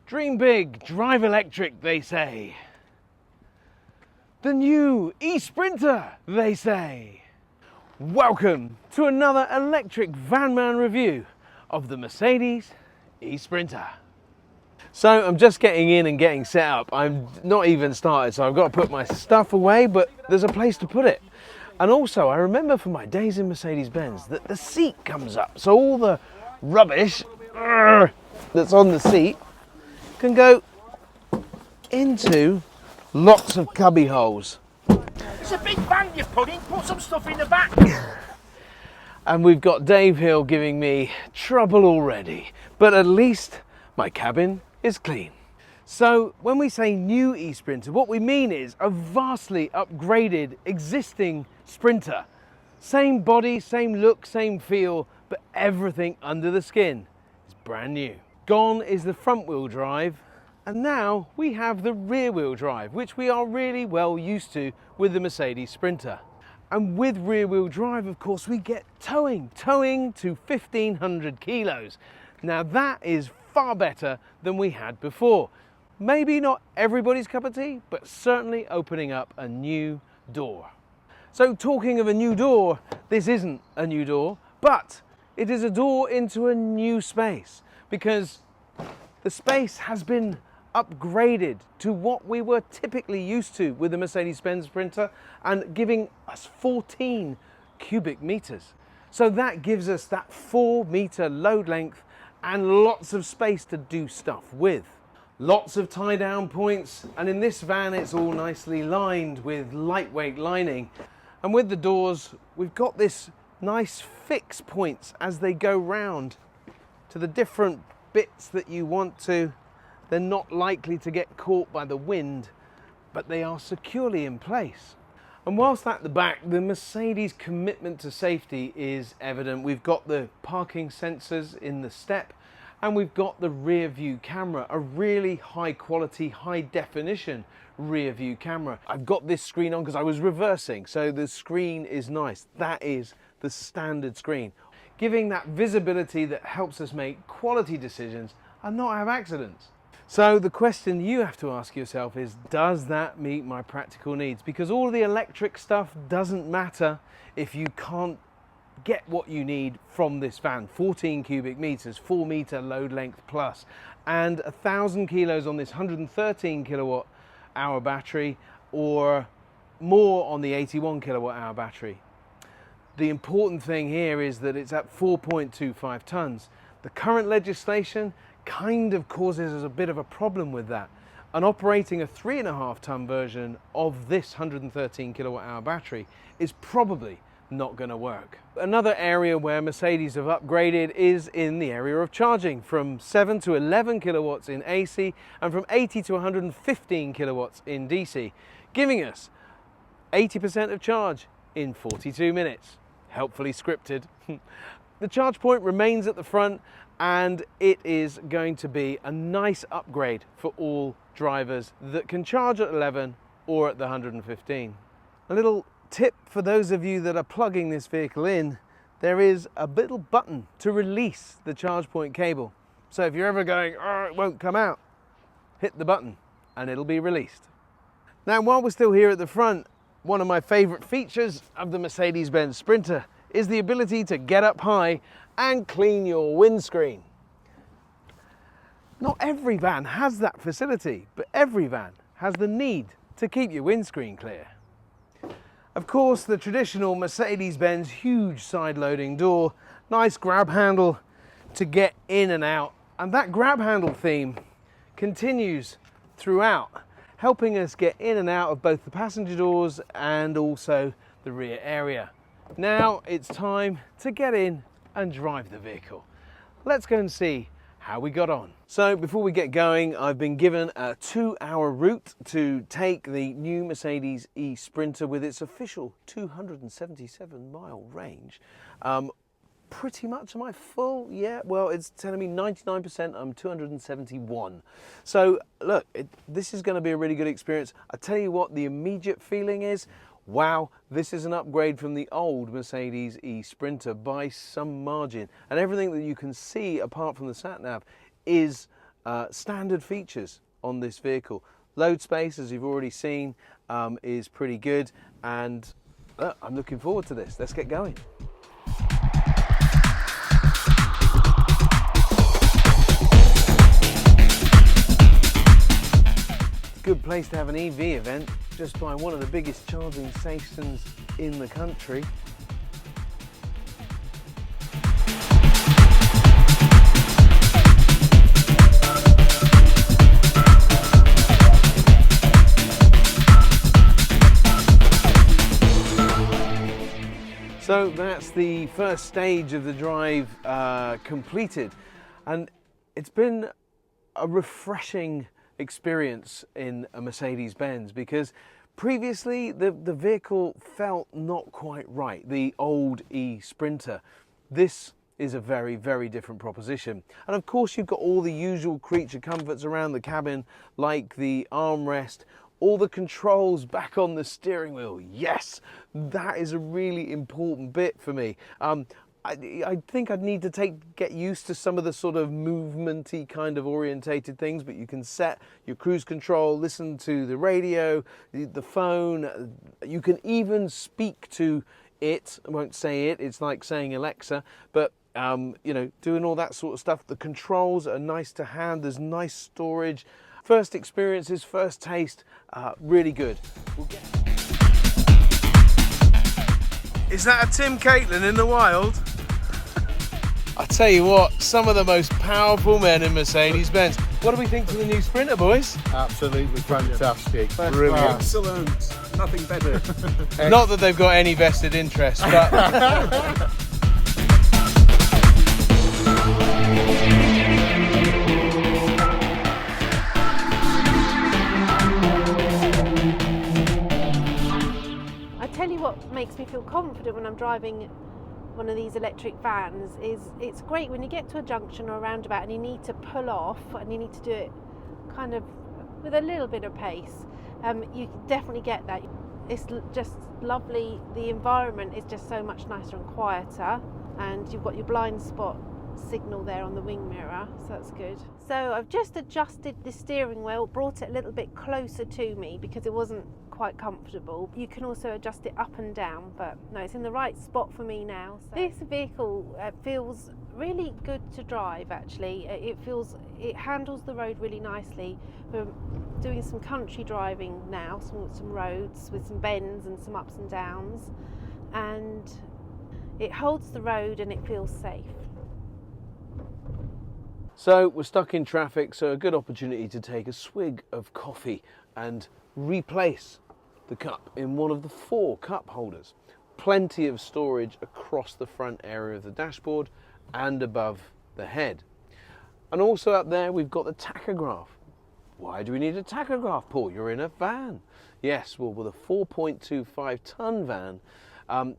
Dream big, drive electric, they say. The new e-Sprinter, they say. Welcome to another electric vanman review of the Mercedes e-Sprinter. So I'm just getting in and getting set up. I'm not even started, so I've got to put my stuff away, but there's a place to put it. And also, I remember from my days in Mercedes-Benz that the seat comes up, so all the rubbish that's on the seat can go into lots of cubby holes. It's a big van you're putting, put some stuff in the back. And we've got Dave Hill giving me trouble already, but at least my cabin is clean. So when we say new e-Sprinter, what we mean is a vastly upgraded existing Sprinter. Same body, same look, same feel, but everything under the skin is brand new. Gone is the front wheel drive, and now we have the rear wheel drive, which we are really well used to with the Mercedes Sprinter. And with rear wheel drive, of course, we get towing to 1,500 kilos. Now that is far better than we had before. Maybe not everybody's cup of tea, but certainly opening up a new door. So talking of a new door, this isn't a new door, but it is a door into a new space, because the space has been upgraded to what we were typically used to with the Mercedes-Benz Sprinter, and giving us 14 cubic meters. So that gives us that 4-meter load length and lots of space to do stuff with. Lots of tie down points, and in this van it's all nicely lined with lightweight lining. And with the doors, we've got this nice fix points as they go round to the different bits that you want to. They're not likely to get caught by the wind, but they are securely in place. And whilst at the back, the Mercedes commitment to safety is evident. We've got the parking sensors in the step, and we've got the rear view camera, a really high quality, high definition rear view camera. I've got this screen on because I was reversing, so the screen is nice. That is the standard screen, giving that visibility that helps us make quality decisions and not have accidents. So the question you have to ask yourself is, does that meet my practical needs? Because all the electric stuff doesn't matter if you can't get what you need from this van. 14 cubic meters, 4-meter load length plus, and 1,000 kilos on this 113 kilowatt hour battery, or more on the 81 kilowatt hour battery. The important thing here is that it's at 4.25 tons. The current legislation kind of causes us a bit of a problem with that. And operating a 3.5 ton version of this 113 kilowatt hour battery is probably not going to work. Another area where Mercedes have upgraded is in the area of charging, from 7 to 11 kilowatts in AC and from 80 to 115 kilowatts in DC, giving us 80% of charge in 42 minutes. Helpfully scripted. The charge point remains at the front, and it is going to be a nice upgrade for all drivers that can charge at 11 or at the 115. A little tip for those of you that are plugging this vehicle in: there is a little button to release the charge point cable. So if you're ever going, oh, it won't come out, hit the button and it'll be released. Now, while we're still here at the front, one of my favorite features of the Mercedes-Benz Sprinter is the ability to get up high and clean your windscreen. Not every van has that facility, but every van has the need to keep your windscreen clear. Of course, the traditional Mercedes-Benz huge side-loading door, nice grab handle to get in and out, and that grab handle theme continues throughout, helping us get in and out of both the passenger doors and also the rear area. Now it's time to get in and drive the vehicle. Let's go and see how we got on. So before we get going, I've been given a 2-hour route to take the new Mercedes e-Sprinter with its official 277-mile range. Pretty much am I full? Yeah, well, it's telling me 99%, I'm 271. So look, this is going to be a really good experience. I tell you what, the immediate feeling is, wow, this is an upgrade from the old Mercedes e-Sprinter by some margin. And everything that you can see apart from the sat-nav is standard features on this vehicle. Load space, as you've already seen, is pretty good, and I'm looking forward to this. Let's get going. Good place to have an EV event, just by one of the biggest charging stations in the country. So that's the first stage of the drive completed, and it's been a refreshing experience in a Mercedes-Benz, because previously the vehicle felt not quite right, the old Sprinter. This is a very, very different proposition. And of course you've got all the usual creature comforts around the cabin, like the armrest, all the controls back on the steering wheel. Yes, that is a really important bit for me. I think I'd need to get used to some of the sort of movementy kind of orientated things, but you can set your cruise control, listen to the radio, the phone. You can even speak to it. I won't say it, it's like saying Alexa, but you know, doing all that sort of stuff. The controls are nice to hand, there's nice storage. First experiences, first taste, really good. Is that a Tim Caitlin in the wild? I tell you what, some of the most powerful men in Mercedes-Benz. What do we think of the new Sprinter, boys? Absolutely fantastic. Brilliant. Excellent. Nothing better. Not that they've got any vested interest, but... I tell you what makes me feel confident when I'm driving one of these electric vans is it's great when you get to a junction or a roundabout and you need to pull off and you need to do it kind of with a little bit of pace. You definitely get that. It's just lovely. The environment is just so much nicer and quieter, and you've got your blind spot signal there on the wing mirror, so that's good. So I've just adjusted the steering wheel, brought it a little bit closer to me because it wasn't quite comfortable. You can also adjust it up and down, but no, it's in the right spot for me now. So this vehicle feels really good to drive, actually. It handles the road really nicely. We're doing some country driving now, some roads with some bends and some ups and downs, and it holds the road and it feels safe. So we're stuck in traffic, so a good opportunity to take a swig of coffee and replace the cup in one of the 4 cup holders. Plenty of storage across the front area of the dashboard and above the head. And also up there we've got the tachograph. Why do we need a tachograph, Paul? You're in a van. Yes, well, with a 4.25 ton van,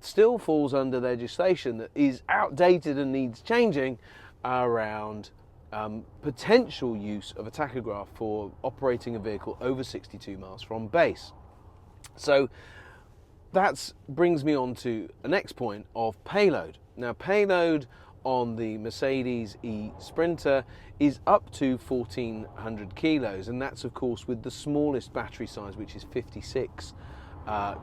still falls under legislation that is outdated and needs changing around potential use of a tachograph for operating a vehicle over 62 miles from base. So that brings me on to the next point of payload. Now, payload on the Mercedes Sprinter is up to 1,400 kilos, and that's of course with the smallest battery size, which is 56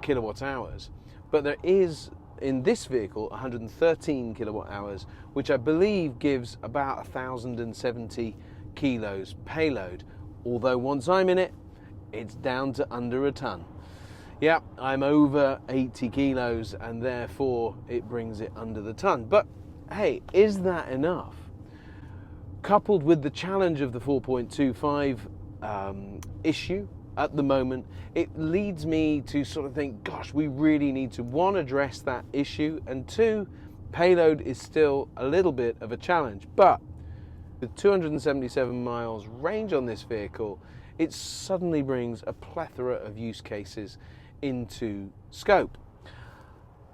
kilowatt hours. But there is in this vehicle 113 kilowatt hours, which I believe gives about 1,070 kilos payload, although once I'm in it, it's down to under a ton. Yeah, I'm over 80 kilos and therefore it brings it under the ton. But hey, is that enough? Coupled with the challenge of the 4.25 issue at the moment, it leads me to sort of think, gosh, we really need to, 1, address that issue, and 2, payload is still a little bit of a challenge. But with 277 miles range on this vehicle, it suddenly brings a plethora of use cases into scope.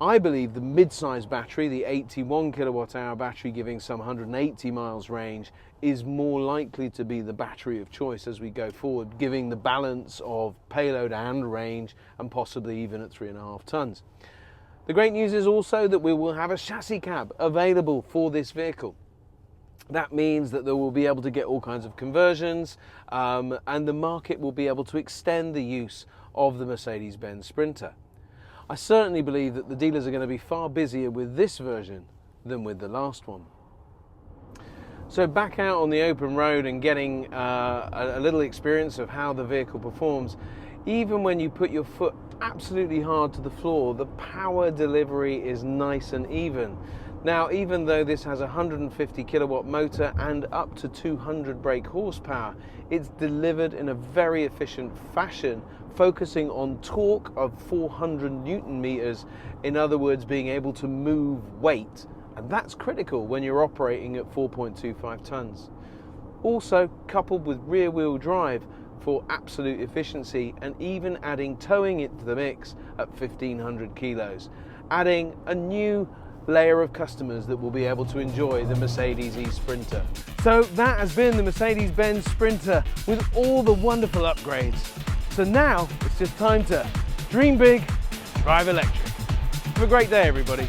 I believe the mid-size battery, the 81 kilowatt hour battery giving some 180 miles range, is more likely to be the battery of choice as we go forward, giving the balance of payload and range, and possibly even at 3.5 tons. The great news is also that we will have a chassis cab available for this vehicle. That means that they will be able to get all kinds of conversions, and the market will be able to extend the use of the Mercedes-Benz Sprinter. I certainly believe that the dealers are going to be far busier with this version than with the last one. So back out on the open road and getting a little experience of how the vehicle performs, even when you put your foot absolutely hard to the floor, the power delivery is nice and even. Now, even though this has a 150 kilowatt motor and up to 200 brake horsepower, it's delivered in a very efficient fashion, focusing on torque of 400 Newton meters, in other words, being able to move weight. And that's critical when you're operating at 4.25 tons. Also, coupled with rear wheel drive for absolute efficiency, and even adding towing into the mix at 1,500 kilos, adding a new layer of customers that will be able to enjoy the Mercedes e-Sprinter. So that has been the Mercedes-Benz Sprinter with all the wonderful upgrades. So now it's just time to dream big, drive electric. Have a great day, everybody.